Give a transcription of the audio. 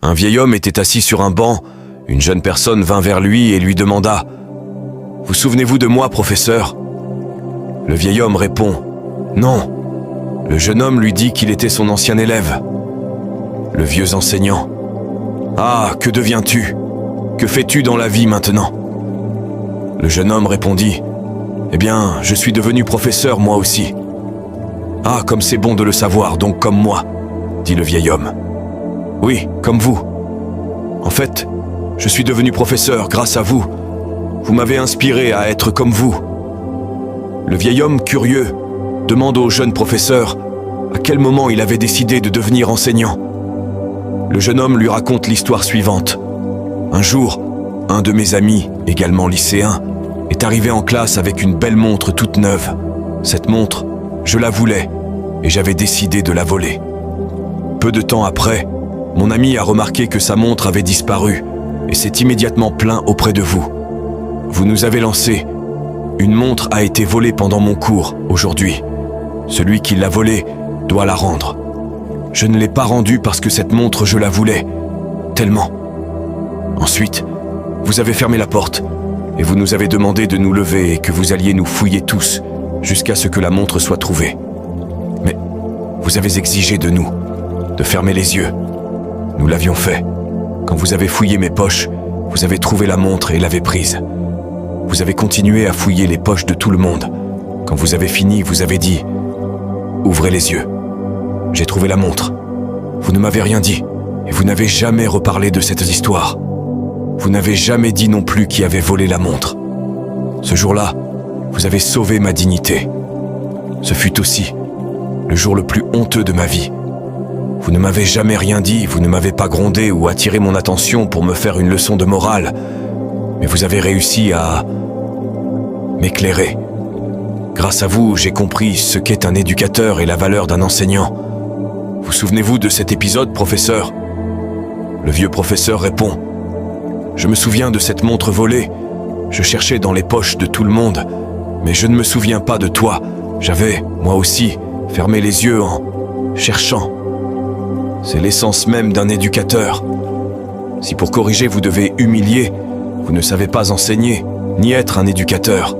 Un vieil homme était assis sur un banc. Une jeune personne vint vers lui et lui demanda « Vous souvenez-vous de moi, professeur ?» Le vieil homme répond « Non ». Le jeune homme lui dit qu'il était son ancien élève. Le vieux enseignant « Ah, que deviens-tu? Que fais-tu dans la vie maintenant ?» Le jeune homme répondit « Eh bien, je suis devenu professeur moi aussi. »« Ah, comme c'est bon de le savoir, donc comme moi, » dit le vieil homme. « Oui, comme vous. En fait, je suis devenu professeur grâce à vous. Vous m'avez inspiré à être comme vous. » Le vieil homme, curieux, demande au jeune professeur à quel moment il avait décidé de devenir enseignant. Le jeune homme lui raconte l'histoire suivante. Un jour, un de mes amis, également lycéen, est arrivé en classe avec une belle montre toute neuve. Cette montre, je la voulais et j'avais décidé de la voler. Peu de temps après, mon ami a remarqué que sa montre avait disparu et s'est immédiatement plaint auprès de vous. Vous nous avez lancé. Une montre a été volée pendant mon cours, aujourd'hui. Celui qui l'a volée doit la rendre. Je ne l'ai pas rendue parce que cette montre, je la voulais. Tellement. Ensuite, vous avez fermé la porte et vous nous avez demandé de nous lever et que vous alliez nous fouiller tous jusqu'à ce que la montre soit trouvée. Mais vous avez exigé de nous de fermer les yeux. Nous l'avions fait. Quand vous avez fouillé mes poches, vous avez trouvé la montre et l'avez prise. Vous avez continué à fouiller les poches de tout le monde. Quand vous avez fini, vous avez dit « Ouvrez les yeux. J'ai trouvé la montre. » Vous ne m'avez rien dit et vous n'avez jamais reparlé de cette histoire. Vous n'avez jamais dit non plus qui avait volé la montre. Ce jour-là, vous avez sauvé ma dignité. Ce fut aussi le jour le plus honteux de ma vie. Vous ne m'avez jamais rien dit, vous ne m'avez pas grondé ou attiré mon attention pour me faire une leçon de morale, mais vous avez réussi à m'éclairer. Grâce à vous, j'ai compris ce qu'est un éducateur et la valeur d'un enseignant. Vous souvenez-vous de cet épisode, professeur ? Le vieux professeur répond « Je me souviens de cette montre volée. Je cherchais dans les poches de tout le monde, mais je ne me souviens pas de toi. J'avais, moi aussi, fermé les yeux en cherchant. C'est l'essence même d'un éducateur. Si pour corriger vous devez humilier, vous ne savez pas enseigner, ni être un éducateur.